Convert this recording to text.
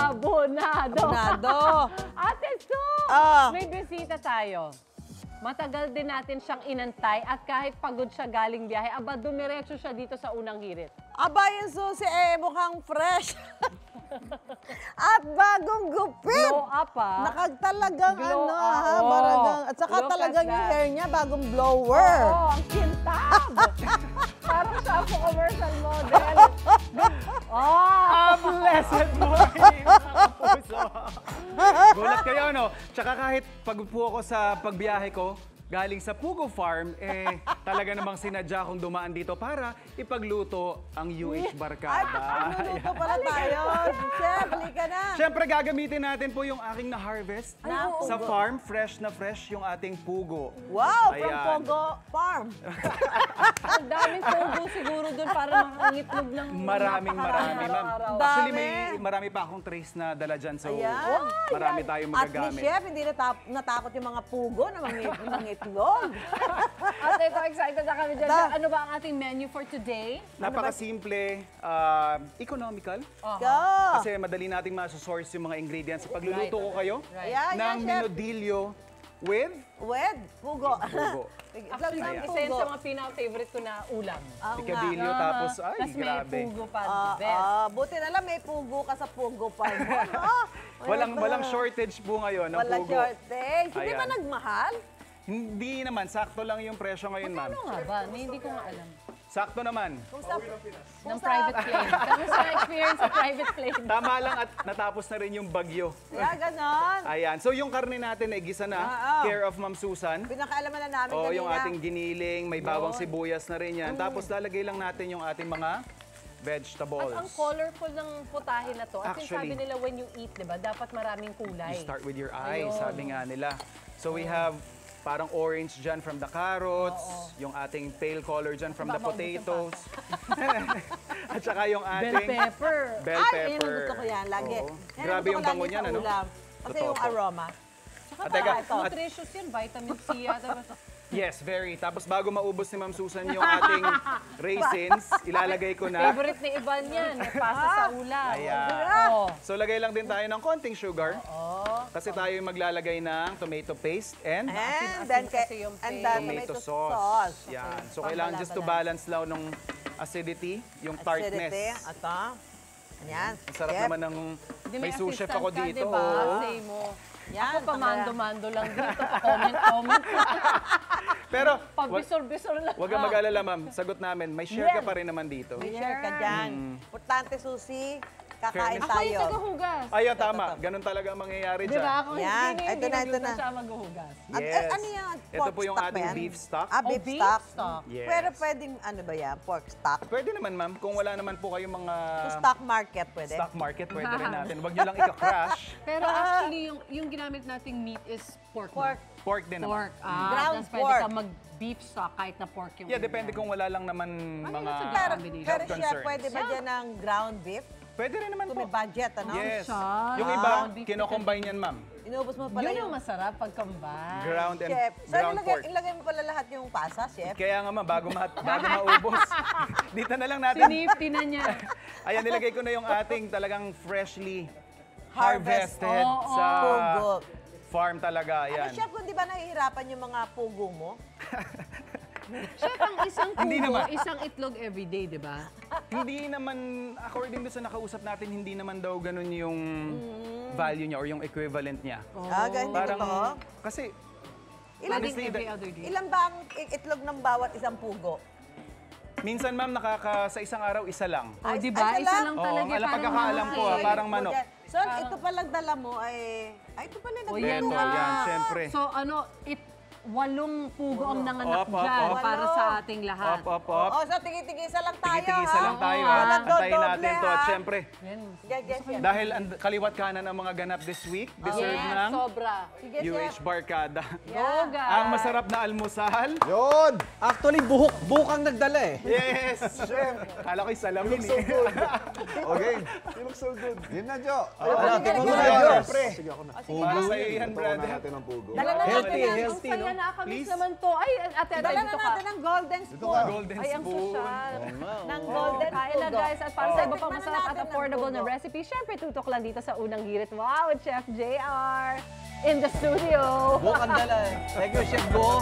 Abonado. Abonado. Ate Su, may bisita tayo. Matagal din natin siyang inantay at kahit pagod siya galing biyahe, dumiretso siya dito sa unang hirit. Aba, yung susi mukhang fresh. At bagong gupit. Blow up, Nakagtalagang Glow up. baragang. At saka Look talagang at yung that. hair niya, bagong blower. Oo, ang kintab. Parang siya po commercial model. Blessed morning, mga kapuso. Gulat kayo, no? Tsaka kahit pagod po ako sa pagbiyahe ko, galing sa Pugo Farm, talaga namang sinadya kong dumaan dito para ipagluto ang UH Barkada. Luluto pala tayo. Chef, halika na. Siyempre, gagamitin natin po yung aking na-harvest sa pugo. farm. Fresh na fresh yung ating pugo. Wow, from Ayan. Pogo Farm. Ang daming pugo siguro dun para makangitlog ng Maraming, ma'am. araw-araw. Actually, Dami. marami pa akong trace na dala dyan. So, Ayan. marami tayong At ni magagamit. Chef, hindi natakot yung mga pugo na mangitlog. At ito, excited na kami dyan. Da- Ano ba ang ating menu for today? Napakasimple, economical. Go! Kasi madali nating masosource yung mga ingredients. Pagluluto ko kayo Ayan, ng Chef. minodilyo with Wed, pugo. pugo. Actually, Itlog ng isa yun pugo. sa mga pinaka-favorite ko na ulam. Oo nga. Picadillo, tapos ay, Tapos may grabe. pugo pa, the best. Buti na lang may pugo ka sa Pugo Farm mo, no? Walang shortage po ngayon ng Walang pugo. shortage. Hindi ba Ayan. nagmahal? Hindi naman, sakto lang yung presyo ngayon, ma'am. Ano nga ba? Hindi ko nga alam. Sakto naman. Kung sa, Ng private plane. Kamusta ang experience sa private plane? Tama lang at natapos na rin yung bagyo. ganon. Ayan. So yung karne natin ay gisa na, care of Ma'am Susan. Pinakaalaman na namin O kanina. yung ating giniling, may bawang sibuyas na rin yan. Tapos lalagay lang natin yung ating mga vegetables. At ang colorful ng putahe na to. At Actually, sabi nila when you eat, di ba, dapat maraming kulay. You start with your eyes, Ayun. sabi nga nila. So we have parang orange dyan from the carrots, yung ating pale color dyan from the Baka maubos yung potatoes. At saka yung Bell ating pepper. bell Ay, pepper. yun, gusto ko yan lagi. Oo. Yan, Grabe gusto ko yung lagi bango sa niyan, ano? ulam. Kasi Totoo yung po. aroma. Saka At teka, ito, nutritious yan, vitamin C yata. Yes, very. Tapos bago maubos ni Ma'am Susan yung ating raisins, ilalagay ko na. Favorite ni Ivan yan, may pasa sa ulam. Ayan. Oh. So lagay lang din tayo ng konting sugar. Kasi tayo yung maglalagay ng tomato paste and And then, kasi yung and paste. then tomato tomato sauce. sauce. Yan. Okay. So kailangan just to balance lang ng acidity, yung tartness. Acidity. Ito. Ayan. Ang sarap Chef. naman ng Di may sous chef assistant ako ka, dito. Diba? oo. Say mo. Yan, Ako pa mando-mando lang dito, pa-comment-comment. Pero Pabisor-bisor lang. wag kang mag-alala, ma'am. Sagot namin, may share ka pa rin naman dito. May share ka dyan. Importante, Susi. Kakain Fairness. Ako yung tayo. tagahugas. Ayun, tama. Ganun talaga ang mangyayari Di ba? dyan. Ako Yan. hindi Ito na, ito na. siya maghuhugas. At, Yes. ano yan? Ito Pork po yung stock ba ating yan? beef stock. Beef beef stock. stock. Yes. Pero pwedeng, ano ba yan? Pork stock. Pwede naman, ma'am. Kung wala naman po kayong mga Stock market, pwede. stock market, pwede rin natin. Huwag nyo lang ika-crash. Pero actually, yung ginamit nating meat is pork. Pork. Pork din naman. Pork. Ground Tapos pwede pork. ka mag-beef stock kahit na pork yung Yeah, depende kung wala lang naman mga nasa Pero, combination. pero health siya, concerns. pwede ba dyan ng ground beef? Pwede rin naman Kung po. may budget, ano? Yes. siya? Yung Ah. iba, Ground beef kino-combine yan, ma'am. Inubos mo pala Yun yung... yung masarap pag combine. Ground and Chef. So, ground pork. ilagay mo pala lahat yung pasa, chef? Kaya nga, ma'am, bago maubos. Dito na lang natin. Sinifty na niya. Ayan, nilagay ko na yung ating talagang freshly harvested Oo. sa Pugo. farm talaga. Ano, Ayan. chef, kung di ba nahihirapan yung mga pugo mo? Chef, ang isang Hindi pugo, naman. isang itlog everyday, di ba? Hindi naman, according doon sa nakausap natin, hindi naman daw ganun yung value niya or yung equivalent niya. Ganyan Parang, ito. kasi, Ilan, honestly, every other day. ilan ba ang itlog ng bawat isang pugo? minsan ma'am, sa isang araw, isa lang. Oh, Ay, di ba? ay, Isa lang. lang Oo, talaga. ang pagkakaalam ko, parang manok. So, ito palang dala mo ay ito pala O nagluto. yan Ito, na. yan, syempre. So ano, 8 pugo ang nanganak Op, op, dyan op. para sa ating lahat. Op, op, op. Oh, so tigil-tigisa lang tayo, Tigisa lang tayo, Oo, ha? walang Antayin dodoble, natin to. At ha? syempre, Yan. Yes, yes, yes. dahil kaliwat kanan ang mga ganap this week, deserve Yes, ng sobra. Sige, UH chef. Barkada. Yoga. Ang masarap na almusal. Yun! Actually, bukang nagdala eh. Yes! Chef! Kala ko'y salamin eh. Okay. You look so good. Yun na, Jo. Ano, tingnan mo sige, na, sige. Jo. Siyempre. Sige ako na. Para sa iyo yan, Tutukan brother. na natin ang pugo. Dala na Healthy, natin yan. healthy, no? nakakamiss Please. naman to. Ay, ate, Dala na dito ka. natin ng golden Dito spoon. ka. Golden Ay, ang spoon. sosyal. Ng golden Kain na pugo. guys, at para sa iba pang Tikman na masarap at natin ng affordable na pugo. recipe, syempre tutok lang dito sa Unang Hirit. Wow, Chef JR in the studio. Bukan dala. Thank you, Chef Go.